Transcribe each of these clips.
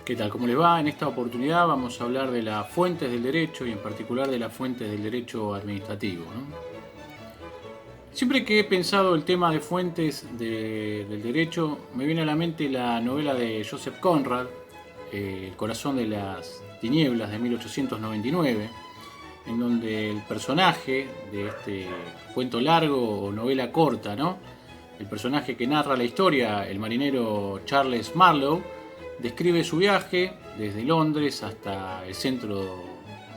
¿Qué tal? ¿Cómo les va? En esta oportunidad vamos a hablar de las fuentes del derecho y en particular de las fuentes del derecho administrativo, ¿no? Siempre que he pensado el tema de fuentes del derecho, me viene a la mente la novela de Joseph Conrad, El corazón de las tinieblas, de 1899, en donde el personaje de este cuento largo o novela corta, ¿no? El personaje que narra la historia, el marinero Charles Marlowe, describe su viaje desde Londres hasta el centro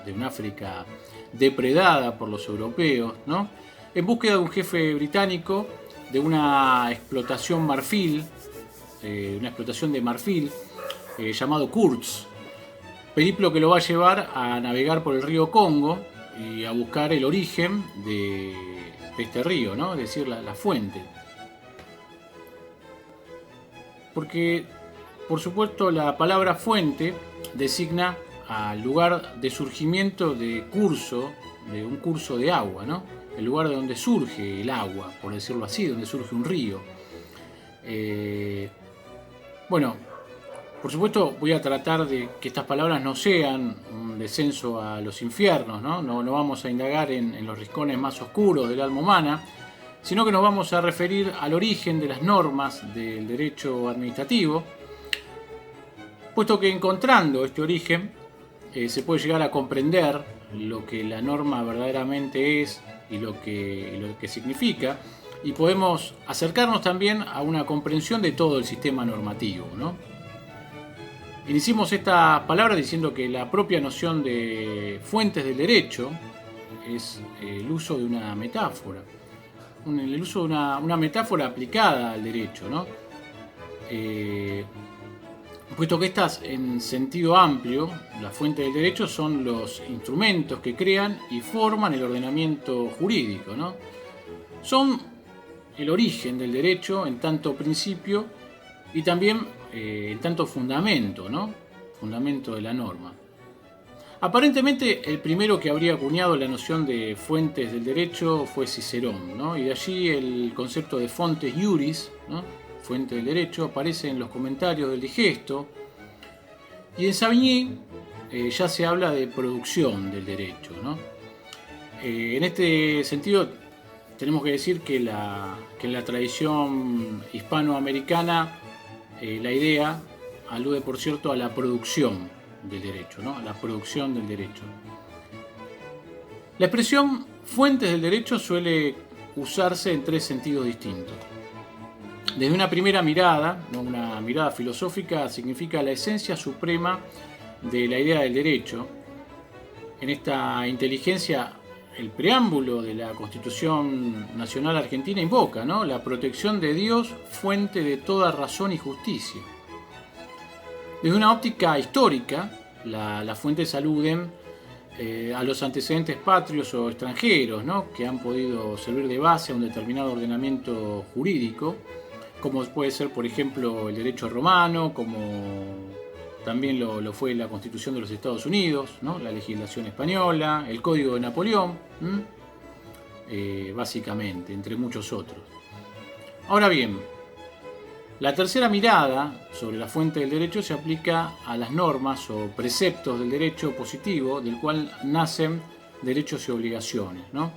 de un África depredada por los europeos, ¿no? En búsqueda de un jefe británico de una explotación de marfil llamado Kurtz, periplo que lo va a llevar a navegar por el río Congo y a buscar el origen de este río, ¿no? Es decir, la fuente. Porque, por supuesto, la palabra fuente designa al lugar de surgimiento de un curso de agua, ¿no? El lugar de donde surge el agua, por decirlo así, donde surge un río. Bueno, por supuesto voy a tratar de que estas palabras no sean un descenso a los infiernos, ¿no? No vamos a indagar en los rincones más oscuros del alma humana, sino que nos vamos a referir al origen de las normas del derecho administrativo, puesto que encontrando este origen se puede llegar a comprender lo que la norma verdaderamente es y lo que significa, y podemos acercarnos también a una comprensión de todo el sistema normativo, ¿no? Iniciemos esta palabra diciendo que la propia noción de fuentes del derecho es el uso de una metáfora, el uso de una metáfora aplicada al derecho, ¿no? Puesto que estas, en sentido amplio, las fuentes del derecho son los instrumentos que crean y forman el ordenamiento jurídico, ¿no? Son el origen del derecho en tanto principio y también en tanto fundamento, ¿no? Fundamento de la norma. Aparentemente el primero que habría acuñado la noción de fuentes del derecho fue Cicerón, ¿no? Y de allí el concepto de fontes iuris, ¿no? Fuente del derecho, aparece en los comentarios del Digesto, y en Savigny ya se habla de producción del derecho, ¿no? En este sentido tenemos que decir que en la tradición hispanoamericana la idea alude, por cierto, a la producción del derecho, ¿no? A la producción del derecho. La expresión fuentes del derecho suele usarse en tres sentidos distintos. Desde una primera mirada, ¿no? Una mirada filosófica, significa la esencia suprema de la idea del derecho. En esta inteligencia, el preámbulo de la Constitución Nacional Argentina invoca, ¿no? La protección de Dios, fuente de toda razón y justicia. Desde una óptica histórica, las fuentes aluden a los antecedentes patrios o extranjeros, ¿no? Que han podido servir de base a un determinado ordenamiento jurídico, como puede ser, por ejemplo, el derecho romano, como también lo fue la Constitución de los Estados Unidos, ¿no? La legislación española, el Código de Napoleón, básicamente, entre muchos otros. Ahora bien, la tercera mirada sobre la fuente del derecho se aplica a las normas o preceptos del derecho positivo, del cual nacen derechos y obligaciones, ¿no?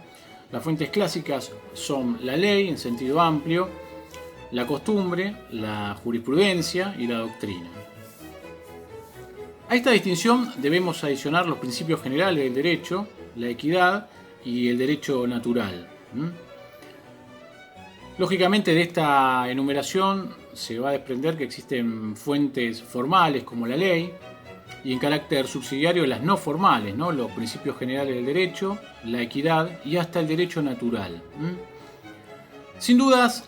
Las fuentes clásicas son la ley en sentido amplio, la costumbre, la jurisprudencia y la doctrina. A esta distinción debemos adicionar los principios generales del derecho, la equidad y el derecho natural. Lógicamente, de esta enumeración se va a desprender que existen fuentes formales como la ley y en carácter subsidiario las no formales, ¿no? Los principios generales del derecho, la equidad y hasta el derecho natural. Sin dudas,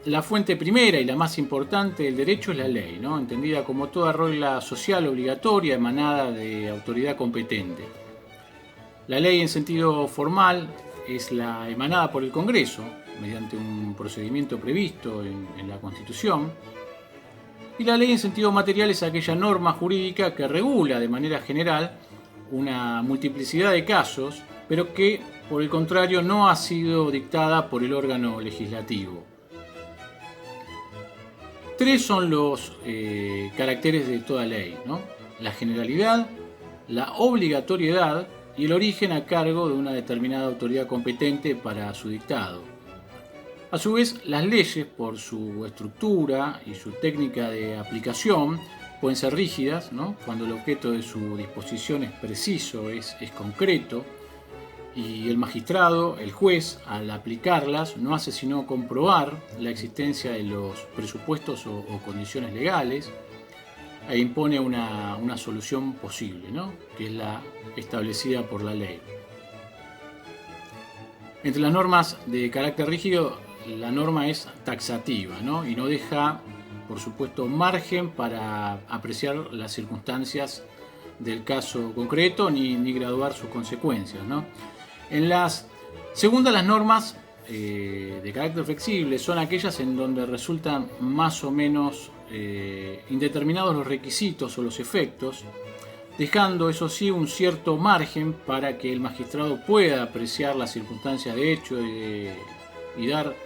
la fuente primera y la más importante del derecho es la ley, ¿no? Entendida como toda regla social obligatoria emanada de autoridad competente. La ley en sentido formal es la emanada por el Congreso, mediante un procedimiento previsto en la Constitución. Y la ley en sentido material es aquella norma jurídica que regula de manera general una multiplicidad de casos, pero que, por el contrario, no ha sido dictada por el órgano legislativo. tres son los caracteres de toda ley, ¿no? La generalidad, la obligatoriedad y el origen a cargo de una determinada autoridad competente para su dictado. A su vez, las leyes, por su estructura y su técnica de aplicación, pueden ser rígidas, ¿no? Cuando el objeto de su disposición es preciso, es concreto, y el magistrado, el juez, al aplicarlas, no hace sino comprobar la existencia de los presupuestos o condiciones legales e impone una solución posible, ¿no? Que es la establecida por la ley. Entre las normas de carácter rígido, la norma es taxativa, ¿no? Y no deja, por supuesto, margen para apreciar las circunstancias del caso concreto ni graduar sus consecuencias, ¿no? En las normas de carácter flexible son aquellas en donde resultan más o menos indeterminados los requisitos o los efectos, dejando eso sí un cierto margen para que el magistrado pueda apreciar las circunstancias de hecho y dar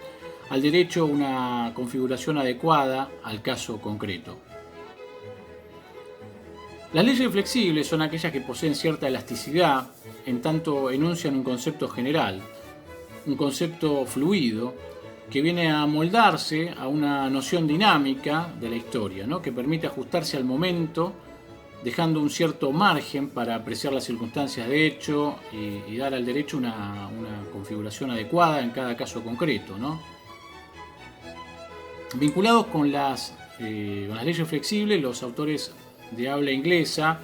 al derecho una configuración adecuada al caso concreto. Las leyes flexibles son aquellas que poseen cierta elasticidad, en tanto enuncian un concepto general, un concepto fluido, que viene a moldarse a una noción dinámica de la historia, ¿no? Que permite ajustarse al momento, dejando un cierto margen para apreciar las circunstancias de hecho y dar al derecho una configuración adecuada en cada caso concreto, ¿no? Vinculados con las leyes flexibles, los autores de habla inglesa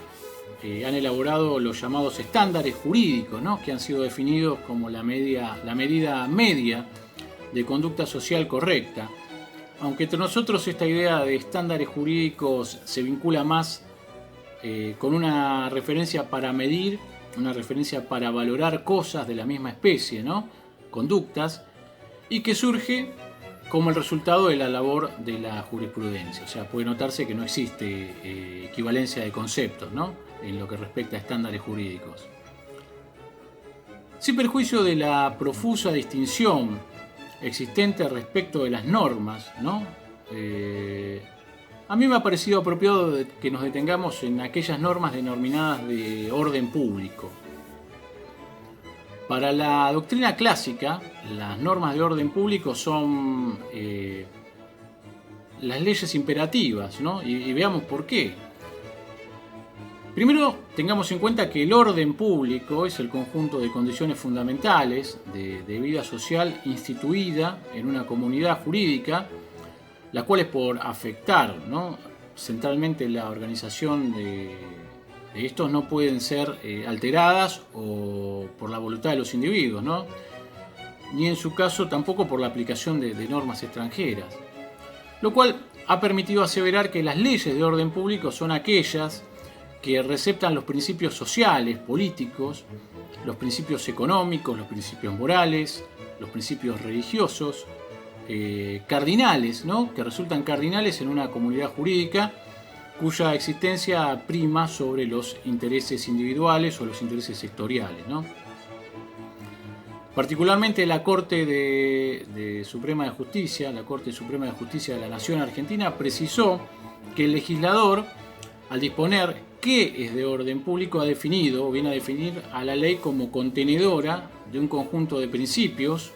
han elaborado los llamados estándares jurídicos, ¿no? Que han sido definidos como la medida media de conducta social correcta. Aunque entre nosotros esta idea de estándares jurídicos se vincula más con una referencia para medir, una referencia para valorar cosas de la misma especie, ¿no? Conductas, y que surge como el resultado de la labor de la jurisprudencia. O sea, puede notarse que no existe equivalencia de conceptos, ¿no? En lo que respecta a estándares jurídicos. Sin perjuicio de la profusa distinción existente respecto de las normas, ¿no? A mí me ha parecido apropiado que nos detengamos en aquellas normas denominadas de orden público. Para la doctrina clásica, las normas de orden público son las leyes imperativas, ¿no? Y veamos por qué. Primero, tengamos en cuenta que el orden público es el conjunto de condiciones fundamentales de vida social instituida en una comunidad jurídica, las cuales por afectar, ¿no?, centralmente la organización de estos no pueden ser alteradas o por la voluntad de los individuos, ¿no?, ni en su caso tampoco por la aplicación de normas extranjeras, lo cual ha permitido aseverar que las leyes de orden público son aquellas que receptan los principios sociales, políticos, los principios económicos, los principios morales, los principios religiosos, cardinales, ¿no?, que resultan cardinales en una comunidad jurídica cuya existencia prima sobre los intereses individuales o los intereses sectoriales, ¿no? Particularmente la Corte Suprema de Justicia, la Corte Suprema de Justicia de la Nación Argentina, precisó que el legislador, al disponer qué es de orden público, ha definido o viene a definir a la ley como contenedora de un conjunto de principios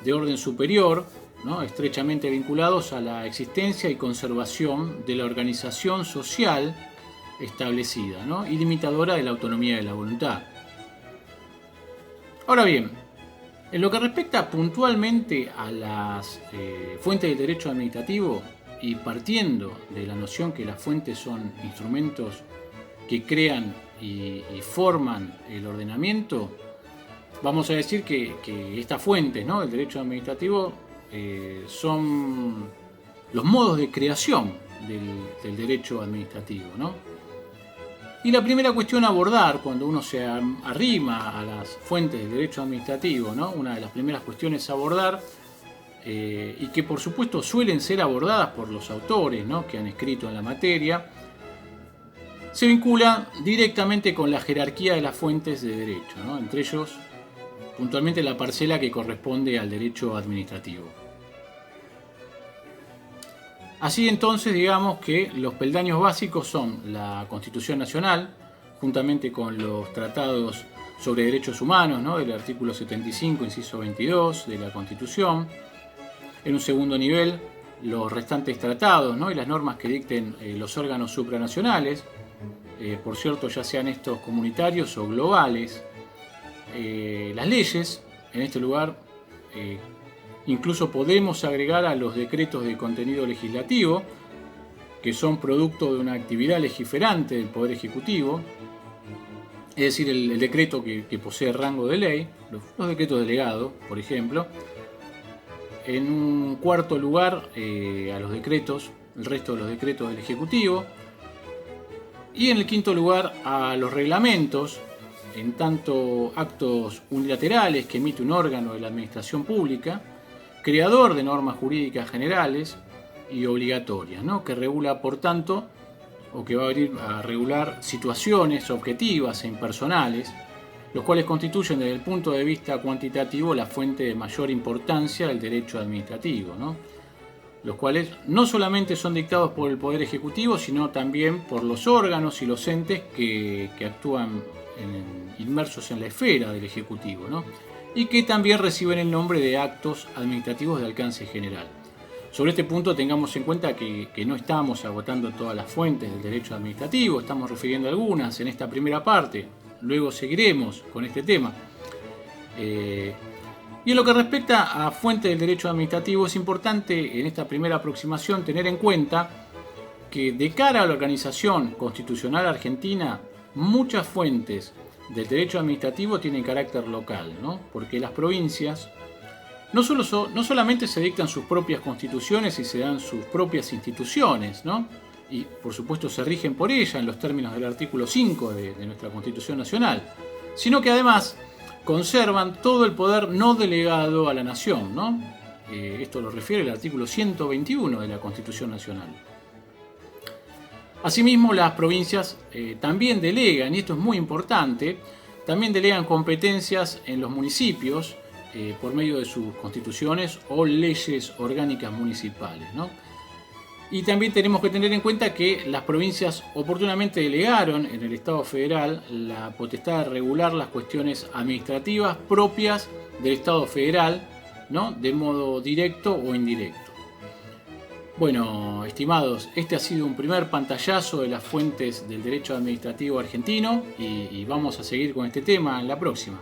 de orden superior, ¿no?, estrechamente vinculados a la existencia y conservación de la organización social establecida, ¿no?, y limitadora de la autonomía de la voluntad. Ahora bien, en lo que respecta puntualmente a las fuentes del derecho administrativo, y partiendo de la noción que las fuentes son instrumentos que crean y forman el ordenamiento, vamos a decir que estas fuentes, ¿no?, del derecho administrativo son los modos de creación del derecho administrativo, ¿no? Y la primera cuestión a abordar cuando uno se arrima a las fuentes del derecho administrativo, ¿no?, una de las primeras cuestiones a abordar, y que por supuesto suelen ser abordadas por los autores, ¿no?, que han escrito en la materia, se vincula directamente con la jerarquía de las fuentes de derecho, ¿no?, entre ellos puntualmente la parcela que corresponde al derecho administrativo. Así entonces, digamos que los peldaños básicos son la Constitución Nacional, juntamente con los tratados sobre derechos humanos, ¿no?, del artículo 75, inciso 22 de la Constitución. En un segundo nivel, los restantes tratados, ¿no?, y las normas que dicten los órganos supranacionales, por cierto, ya sean estos comunitarios o globales. Las leyes, en este lugar, incluso podemos agregar a los decretos de contenido legislativo, que son producto de una actividad legiferante del Poder Ejecutivo, es decir, el decreto que posee rango de ley, los decretos delegados, por ejemplo. En un cuarto lugar, a los decretos, el resto de los decretos del Ejecutivo. Y en el quinto lugar, a los reglamentos, en tanto actos unilaterales que emite un órgano de la administración pública, creador de normas jurídicas generales y obligatorias, ¿no?, que regula, por tanto, o que va a venir a regular situaciones objetivas e impersonales, los cuales constituyen desde el punto de vista cuantitativo la fuente de mayor importancia del derecho administrativo, ¿no?, los cuales no solamente son dictados por el Poder Ejecutivo, sino también por los órganos y los entes que actúan inmersos en la esfera del Ejecutivo, ¿no?, y que también reciben el nombre de actos administrativos de alcance general. Sobre este punto tengamos en cuenta que no estamos agotando todas las fuentes del derecho administrativo, estamos refiriendo a algunas en esta primera parte, luego seguiremos con este tema. Y en lo que respecta a fuentes del derecho administrativo, es importante en esta primera aproximación tener en cuenta que de cara a la organización constitucional argentina, muchas fuentes del derecho administrativo tienen carácter local, ¿no?, porque las provincias no solamente se dictan sus propias constituciones y se dan sus propias instituciones, ¿no?, y por supuesto se rigen por ella en los términos del artículo 5 de nuestra Constitución Nacional, sino que además conservan todo el poder no delegado a la nación, ¿no? Esto lo refiere el artículo 121 de la Constitución Nacional. Asimismo, las provincias también delegan, y esto es muy importante, también delegan competencias en los municipios por medio de sus constituciones o leyes orgánicas municipales, ¿no? Y también tenemos que tener en cuenta que las provincias oportunamente delegaron en el Estado federal la potestad de regular las cuestiones administrativas propias del Estado federal, ¿no?, de modo directo o indirecto. Bueno, estimados, este ha sido un primer pantallazo de las fuentes del derecho administrativo argentino y vamos a seguir con este tema en la próxima.